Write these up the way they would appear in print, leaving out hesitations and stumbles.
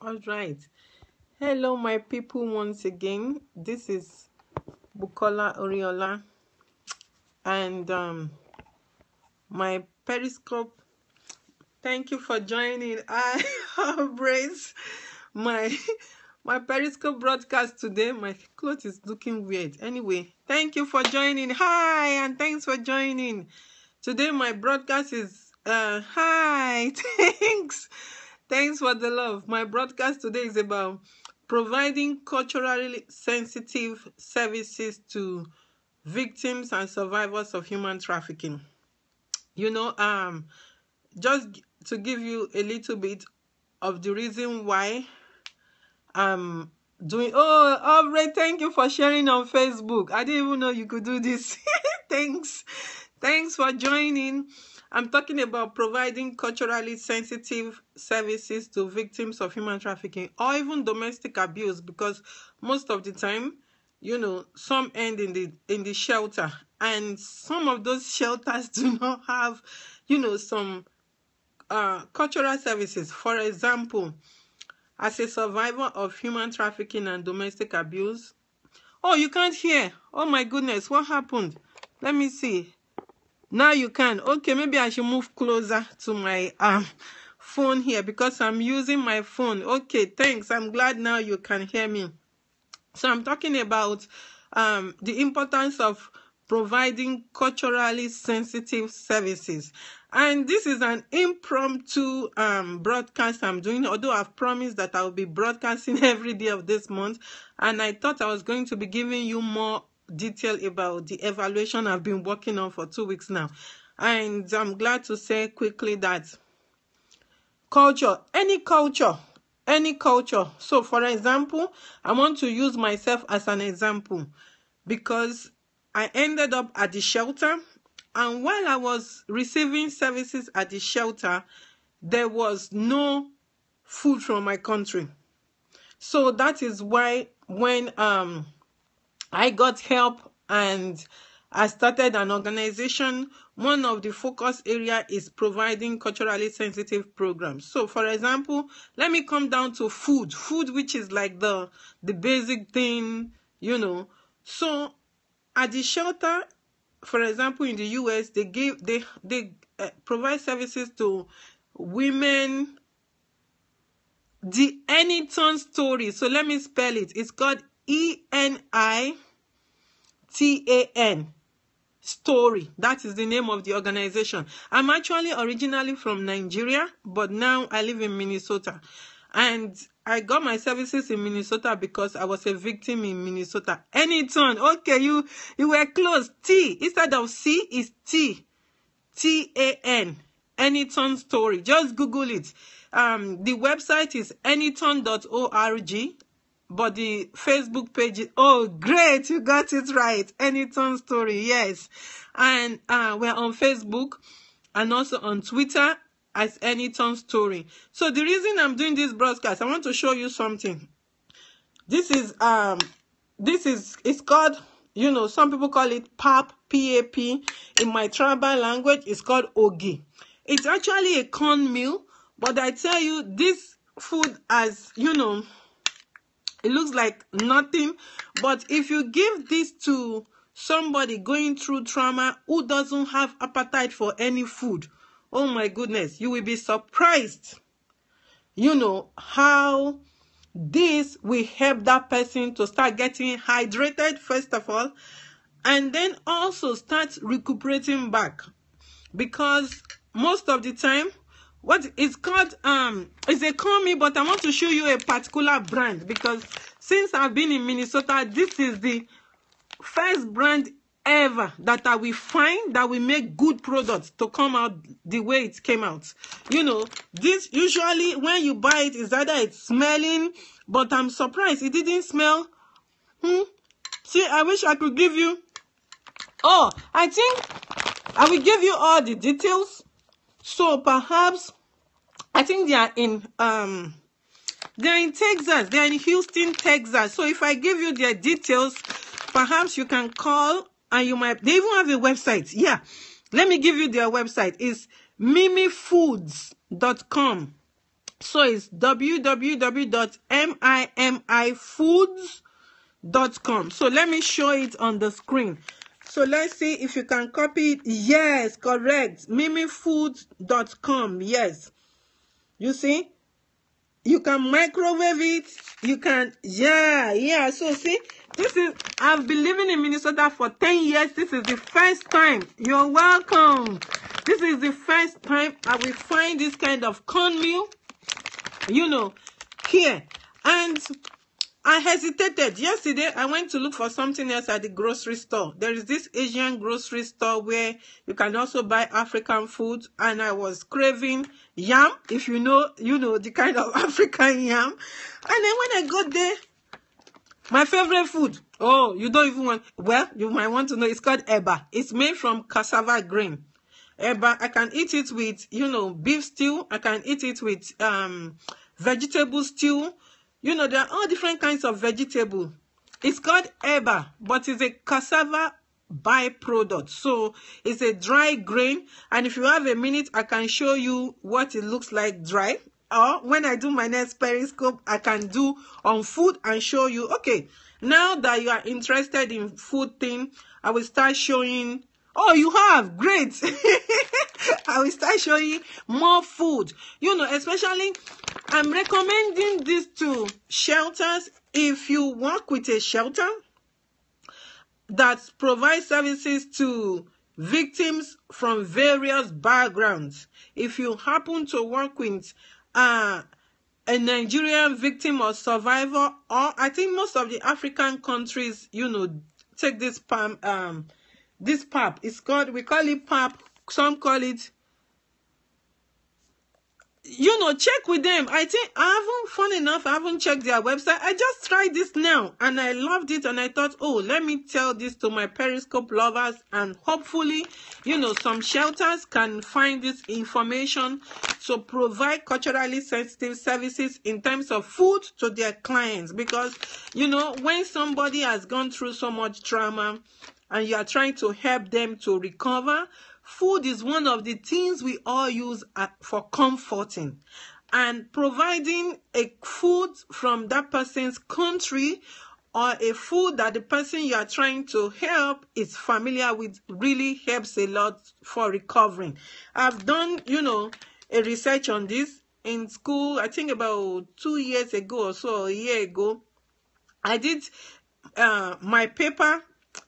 All right. Hello, my people, once again. This is Bukola Oriola, and my Periscope. Thank you for joining. I embrace my my Periscope broadcast today. My clothes is looking weird. Anyway, thank you for joining. Hi, and thanks for joining. Today my broadcast is hi. Thanks for the love. My broadcast today is about providing culturally sensitive services to victims and survivors of human trafficking. You know, just to give you a little bit of the reason why I'm doing. Oh, Aubrey, thank you for sharing on Facebook. I didn't even know you could do this. Thanks for joining. I'm talking about providing culturally sensitive services to victims of human trafficking or even domestic abuse, because most of the time, you know, some end in the shelter, and some of those shelters do not have, you know, some cultural services. For example, as a survivor of human trafficking and domestic abuse. Oh, you can't hear. Oh my goodness, what happened? Let me see. Now you can. Okay, maybe I should move closer to my phone here because I'm using my phone. Okay, thanks. I'm glad now you can hear me. So I'm talking about the importance of providing culturally sensitive services. And this is an impromptu broadcast I'm doing, although I've promised that I'll be broadcasting every day of this month. And I thought I was going to be giving you more detail about the evaluation I've been working on for 2 weeks now. And I'm glad to say quickly that any culture. So for example, I want to use myself as an example because I ended up at the shelter, and while I was receiving services at the shelter, there was no food from my country. So that is why when I got help and I started an organization, one of the focus area is providing culturally sensitive programs. So for example, let me come down to food, which is like the basic thing, you know. So at the shelter, for example, in the US, they provide services to women. The Eniton Story. So let me spell it. It's called ENITAN Story. That is the name of the organization. I'm actually originally from Nigeria, but now I live in Minnesota. And I got my services in Minnesota because I was a victim in Minnesota. Eniton. Okay, you were close. T instead of C is T. TAN. Eniton Story. Just Google it. The website is eniton.org, but the Facebook page is, oh great, you got it right, Eniton Story, yes. And we're on Facebook and also on Twitter as Eniton Story. So the reason I'm doing this broadcast, I want to show you something. This is it's called, you know, some people call it PAP, P-A-P. In my tribal language, it's called Ogi. It's actually a corn meal, but I tell you, this food, as you know, it looks like nothing. But if you give this to somebody going through trauma who doesn't have appetite for any food, oh my goodness, you will be surprised, you know, how this will help that person to start getting hydrated, first of all, and then also start recuperating back. Because most of the time, what is called is a corn, but I want to show you a particular brand, because since I've been in Minnesota, this is the first brand ever that I will find that will make good products to come out the way it came out. You know, this usually when you buy it is either it's smelling, but I'm surprised it didn't smell. See, I wish I could give you. Oh, I think I will give you all the details. So perhaps, I think they are in Texas. They are in Houston, Texas. So if I give you their details, perhaps you can call and you might. They even have a website. Yeah, let me give you their website. It's mimifoods.com. So it's www.mimifoods.com. So let me show it on the screen. So let's see if you can copy it. Yes, correct. mimifoods.com. Yes. You see? You can microwave it. You can, yeah. So see, I've been living in Minnesota for 10 years. This is the first time. You're welcome. This is the first time I will find this kind of cornmeal, here. And I hesitated. Yesterday, I went to look for something else at the grocery store. There is this Asian grocery store where you can also buy African food. And I was craving yam, if you know the kind of African yam. And then when I got there, my favorite food, you don't even want, well, you might want to know, it's called eba. It's made from cassava grain. Eba, I can eat it with, beef stew. I can eat it with vegetable stew. There are all different kinds of vegetable. It's called eba, but it's a cassava byproduct. So it's a dry grain. And if you have a minute, I can show you what it looks like dry. Or when I do my next Periscope, I can do on food and show you. Okay, now that you are interested in food thing, I will start showing. Oh, you have? Great. I will start showing more food. Especially, I'm recommending this to shelters. If you work with a shelter that provides services to victims from various backgrounds, if you happen to work with a Nigerian victim or survivor, or I think most of the African countries, take this PAP. This PAP, we call it PAP. Some call it, check with them. I think funny enough, I haven't checked their website. I just tried this now and I loved it. And I thought, let me tell this to my Periscope lovers. And hopefully, some shelters can find this information to provide culturally sensitive services in terms of food to their clients. Because, when somebody has gone through so much trauma and you are trying to help them to recover, food is one of the things we all use for comforting. And providing a food from that person's country or a food that the person you are trying to help is familiar with really helps a lot for recovering. I've done, a research on this in school, I think about 2 years ago or so, a year ago. I did my paper.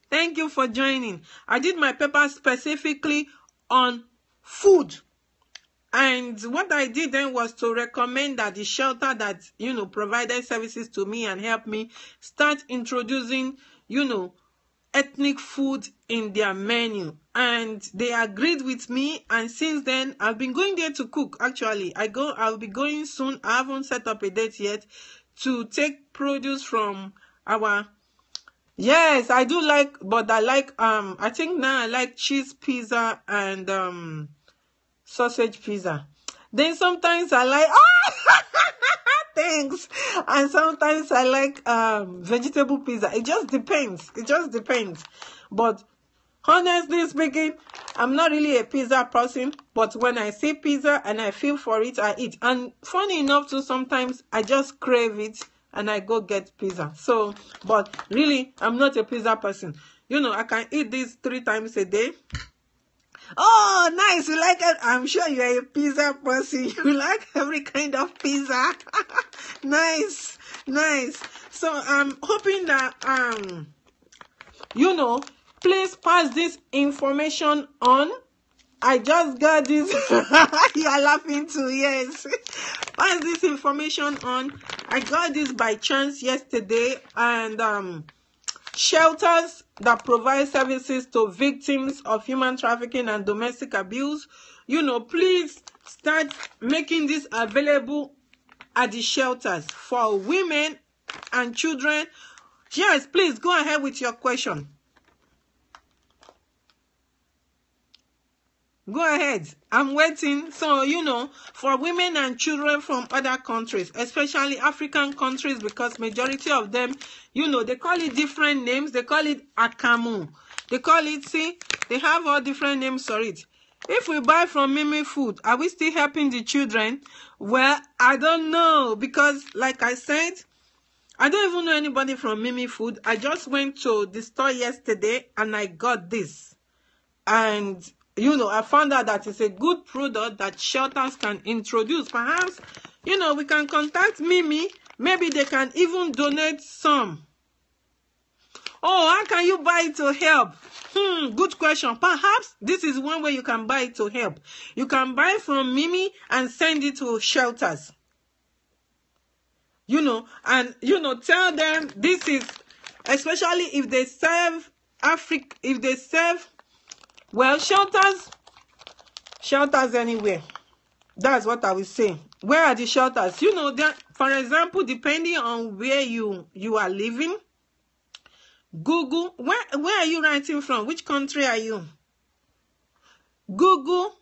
Thank you for joining. I did my paper specifically on food. And what I did then was to recommend that the shelter that, provided services to me and helped me start introducing, ethnic food in their menu. And they agreed with me. And since then, I've been going there to cook. Actually, I'll be going soon. I haven't set up a date yet to take produce from our. Yes, I do like, but I like, I think now I like cheese pizza and sausage pizza. Then sometimes I like, thanks. And sometimes I like vegetable pizza. It just depends. But honestly speaking, I'm not really a pizza person. But when I see pizza and I feel for it, I eat. And funny enough too, sometimes I just crave it and I go get pizza. So, but really, I'm not a pizza person. I can eat this 3 times a day. Oh, nice. You like it? I'm sure you're a pizza person. You like every kind of pizza. Nice. So I'm hoping that, please pass this information on. I just got this. You are laughing too, yes. Pass this information on. I got this by chance yesterday. And shelters that provide services to victims of human trafficking and domestic abuse, please start making this available at the shelters for women and children. Yes, please go ahead with your question. Go ahead. I'm waiting. So, for women and children from other countries, especially African countries, because majority of them, they call it different names. They call it akamu. They call it, they have all different names for it. If we buy from Mimi Food, are we still helping the children? Well, I don't know, because like I said, I don't even know anybody from Mimi Food. I just went to the store yesterday and I got this. And, you know, I found out that it's a good product that shelters can introduce. Perhaps, you know, we can contact Mimi. Maybe they can even donate some. Oh, how can you buy it to help? Good question. Perhaps this is one way you can buy it to help. You can buy from Mimi and send it to shelters. You know, and, you know, tell them this is, especially if they serve Africa, if they serve, well, shelters anywhere. That's what I will say. Where are the shelters? You know, for example, depending on where you are living, Google, where are you writing from? Which country are you? Google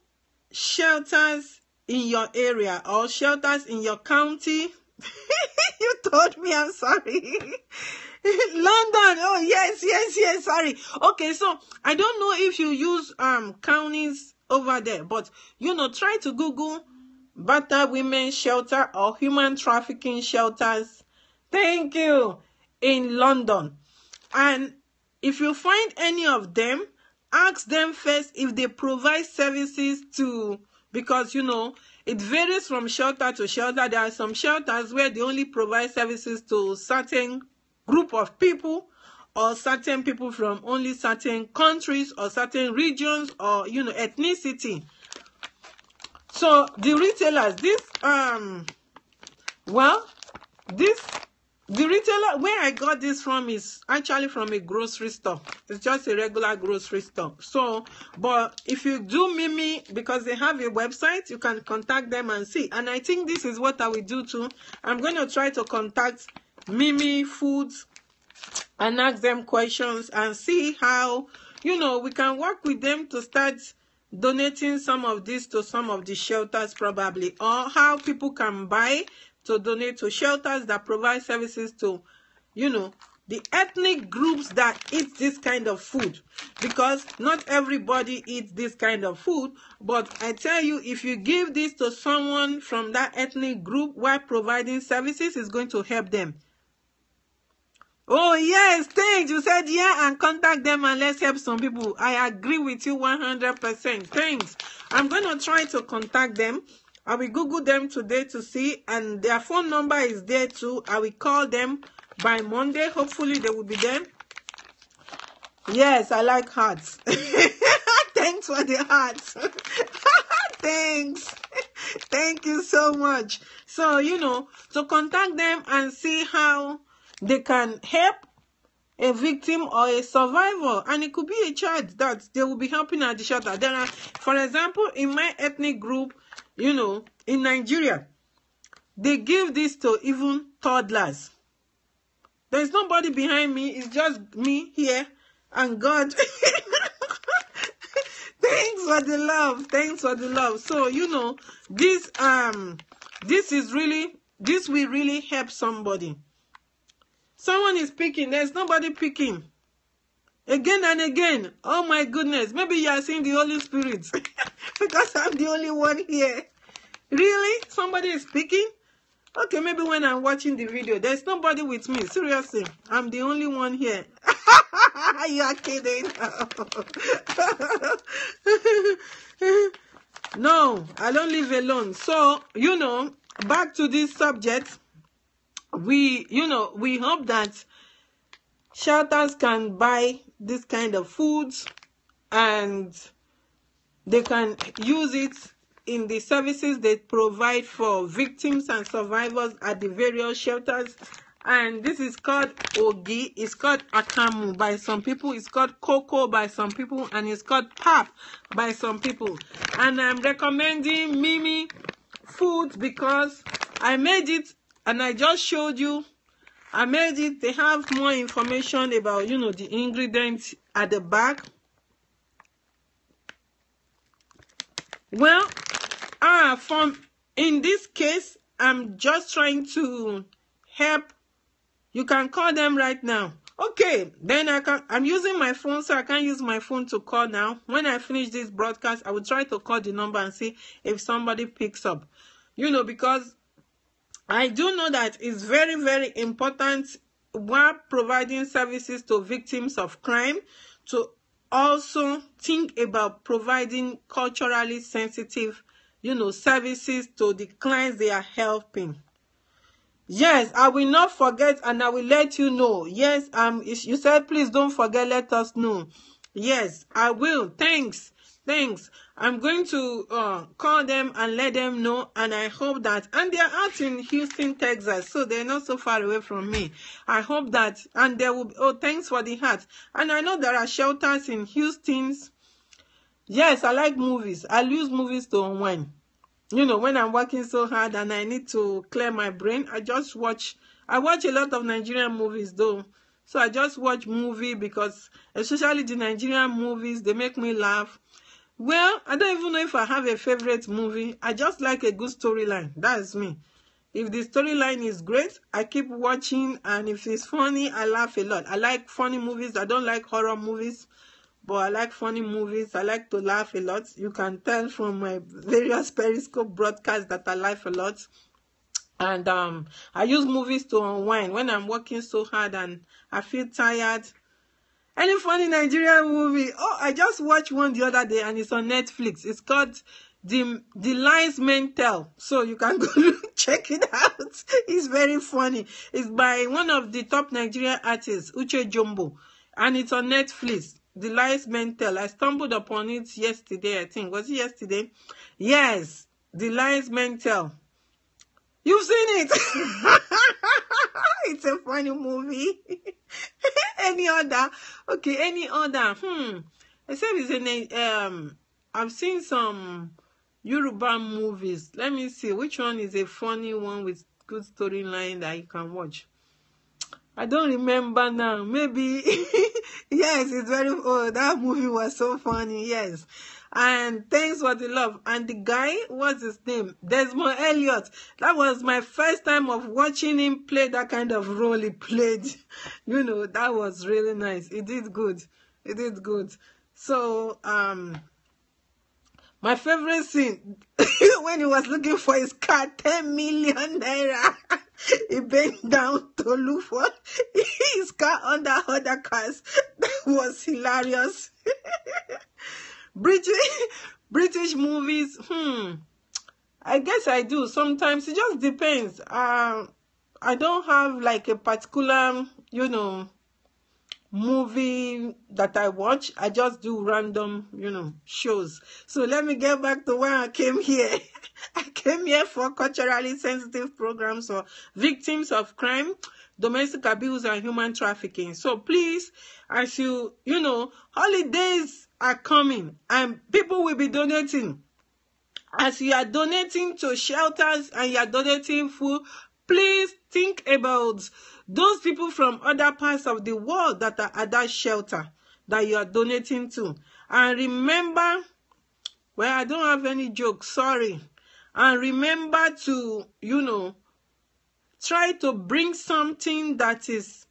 shelters in your area or shelters in your county. You told me, I'm sorry. London. Oh, yes, sorry. Okay, so I don't know if you use counties over there, but, you know, try to Google battered women shelter or human trafficking shelters. Thank you. In London. And if you find any of them, ask them first if they provide services to, because, you know, it varies from shelter to shelter. There are some shelters where they only provide services to certain group of people, or certain people from only certain countries or certain regions, or, you know, ethnicity. So the retailers, the retailer where I got this from is actually from a grocery store. It's just a regular grocery store. So, but if you do Mimi, because they have a website, you can contact them and see. And I think this is what I will do too. I'm going to try to contact Mimi Foods and ask them questions and see how, you know, we can work with them to start donating some of this to some of the shelters probably, or how people can buy to donate to shelters that provide services to, you know, the ethnic groups that eat this kind of food, because not everybody eats this kind of food. But I tell you, if you give this to someone from that ethnic group while providing services, it's going to help them. Oh yes, thanks. You said yeah, and contact them and let's help some people. I agree with you 100%. Thanks. I'm going to try to contact them. I will Google them today to see, and their phone number is there too. I will call them by Monday. Hopefully they will be there. Yes, I like hearts. Thanks for the hearts. Thanks. Thank you so much. So, you know, to contact them and see how they can help a victim or a survivor, and it could be a child that they will be helping at the shelter. There are, for example, in my ethnic group, you know, in Nigeria, they give this to even toddlers. There's nobody behind me. It's just me here and God. Thanks for the love. Thanks for the love. So, you know, this will really help somebody. Someone is picking. There's nobody picking. Again and again. Oh my goodness. Maybe you are seeing the Holy Spirit. Because I'm the only one here. Really? Somebody is speaking? Okay, maybe when I'm watching the video. There's nobody with me. Seriously. I'm the only one here. You are kidding. No, I don't live alone. So, you know, back to this subject. We hope that shelters can buy this kind of foods and they can use it in the services they provide for victims and survivors at the various shelters. And this is called Ogi, it's called Akamu by some people, it's called Cocoa by some people, and it's called Pap by some people. And I'm recommending Mimi Foods because I made it and I just showed you. I made it. They have more information about, you know, the ingredients at the back. Well, in this case, I'm just trying to help. You can call them right now. Okay, then I'm using my phone, so I can't use my phone to call now. When I finish this broadcast, I will try to call the number and see if somebody picks up. Because I do know that it's very, very important while providing services to victims of crime to also think about providing culturally sensitive, services to the clients they are helping. Yes, I will not forget, and I will let you know. Yes, you said please don't forget, let us know. Yes, I will. Thanks. I'm going to call them and let them know, and I hope that, and they're out in Houston, Texas, so they're not so far away from me. I hope that, and there will be, thanks for the heart. And I know there are shelters in Houston. Yes, I like movies. I'll use movies to unwind. When I'm working so hard and I need to clear my brain, I watch a lot of Nigerian movies though. So I just watch movie because especially the Nigerian movies, they make me laugh. Well, I don't even know if I have a favorite movie. I just like a good storyline. That's me. If the storyline is great, I keep watching, and if it's funny, I laugh a lot. I like funny movies. I don't like horror movies. But I like funny movies. I like to laugh a lot. You can tell from my various Periscope broadcasts that I laugh a lot. And I use movies to unwind when I'm working so hard and I feel tired. Any funny Nigerian movie? Oh, I just watched one the other day and it's on Netflix. It's called The Lies Men Tell. So you can go check it out. It's very funny. It's by one of the top Nigerian artists, Uche Jumbo. And it's on Netflix. The Lies Men Tell. I stumbled upon it yesterday, I think. Was it yesterday? Yes. The Lies Men Tell. You've seen it. It's a funny movie. Any other? Okay, any other? Except it's I've seen some Yoruba movies. Let me see. Which one is a funny one with good storyline that you can watch? I don't remember now. Maybe, yes, it's very old. That movie was so funny, yes. And Thanks for the Love. And the guy, what's his name? Desmond Elliott. That was my first time of watching him play that kind of role he played. That was really nice. He did good. So, my favorite scene, when he was looking for his car, 10 million naira. He bent down to look for his car under other cars. That was hilarious. British movies, I guess I do. Sometimes it just depends. I don't have like a particular, movie that I watch. I just do random, shows. So let me get back to where I came here. I came here for culturally sensitive programs for victims of crime, domestic abuse, and human trafficking. So please, as holidays are coming and people will be donating. As you are donating to shelters and you are donating food, please think about those people from other parts of the world that are at that shelter that you are donating to. And remember, well, I don't have any jokes, sorry. And remember to, try to bring something that is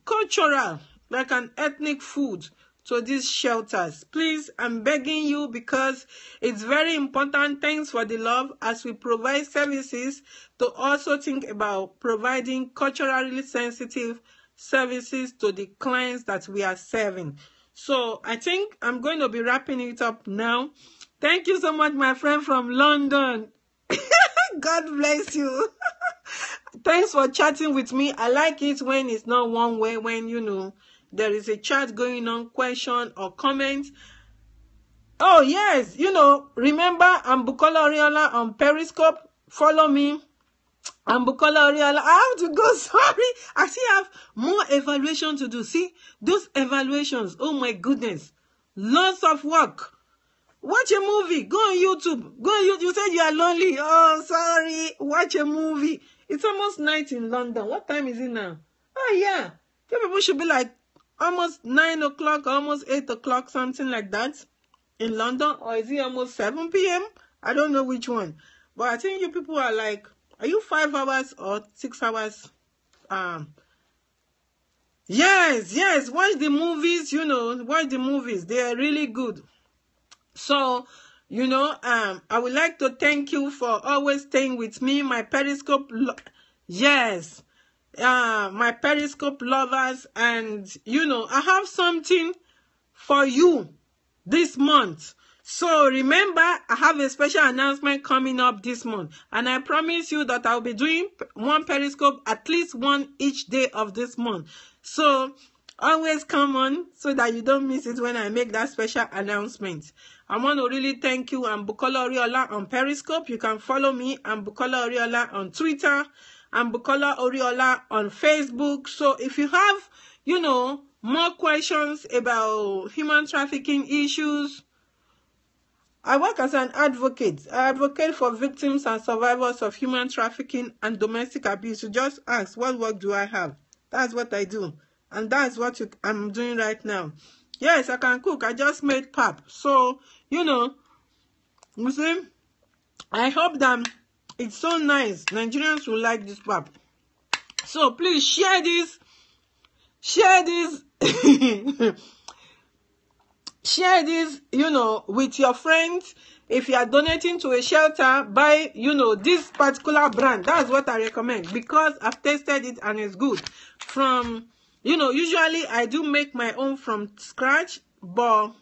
cultural, like an ethnic food, to these shelters. Please, I'm begging you, because it's very important. Thanks for the love. As we provide services, to also think about providing culturally sensitive services to the clients that we are serving. So I think I'm going to be wrapping it up now. Thank you so much, my friend from London. God bless you. Thanks for chatting with me. I like it when it's not one way, when, there is a chat going on, question or comment. Oh, yes. Remember, I'm Bukola Oriola on Periscope. Follow me. I'm Bukola Oriola. I have to go. Sorry. I still have more evaluation to do. See, those evaluations. Oh, my goodness. Lots of work. Watch a movie. Go on YouTube. Go on YouTube. You said you are lonely. Oh, sorry. Watch a movie. It's almost night in London. What time is it now? Oh, yeah. You people should be like almost 9 o'clock, almost 8 o'clock, something like that in London. Or is it almost 7 p.m.? I don't know which one. But I think you people are like, are you 5 hours or 6 hours Yes, watch the movies, watch the movies. They are really good. So, I would like to thank you for always staying with me, my Periscope. Yes, my Periscope lovers, and I have something for you this month. So remember, I have a special announcement coming up this month, and I promise you that I'll be doing one Periscope, at least one each day of this month. So always come on so that you don't miss it when I make that special announcement. I want to really thank you. I'm Bukola Oriola on Periscope. You can follow me. I'm Bukola Oriola on Twitter. I'm Bukola Oriola on Facebook. So if you have, more questions about human trafficking issues, I work as an advocate. I advocate for victims and survivors of human trafficking and domestic abuse. You just ask, what work do I have? That's what I do. And that's what I'm doing right now. Yes, I can cook. I just made pap. So, you see, I hope that it's so nice. Nigerians will like this pap. So please share this. Share this. Share this, with your friends. If you are donating to a shelter, buy, this particular brand. That's what I recommend, because I've tasted it and it's good. From, usually I do make my own from scratch, but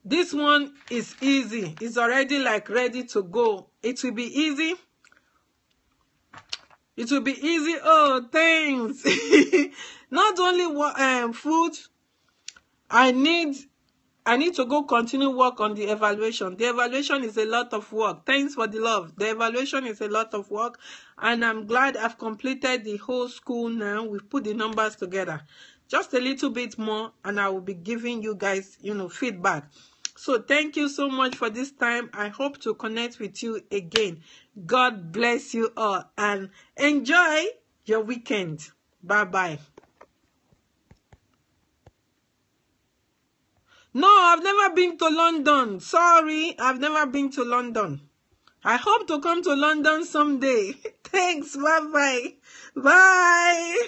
this one is easy. It's already like ready to go. It will be easy. It will be easy. Oh, thanks. Not only food. I need to go continue work on the evaluation. The evaluation is a lot of work. Thanks for the love. The evaluation is a lot of work, and I'm glad I've completed the whole school now. We've put the numbers together. Just a little bit more, and I will be giving you guys, feedback. So thank you so much for this time. I hope to connect with you again. God bless you all, and enjoy your weekend. Bye-bye. No, I've never been to London. Sorry, I've never been to London. I hope to come to London someday. Thanks. Bye-bye. Bye.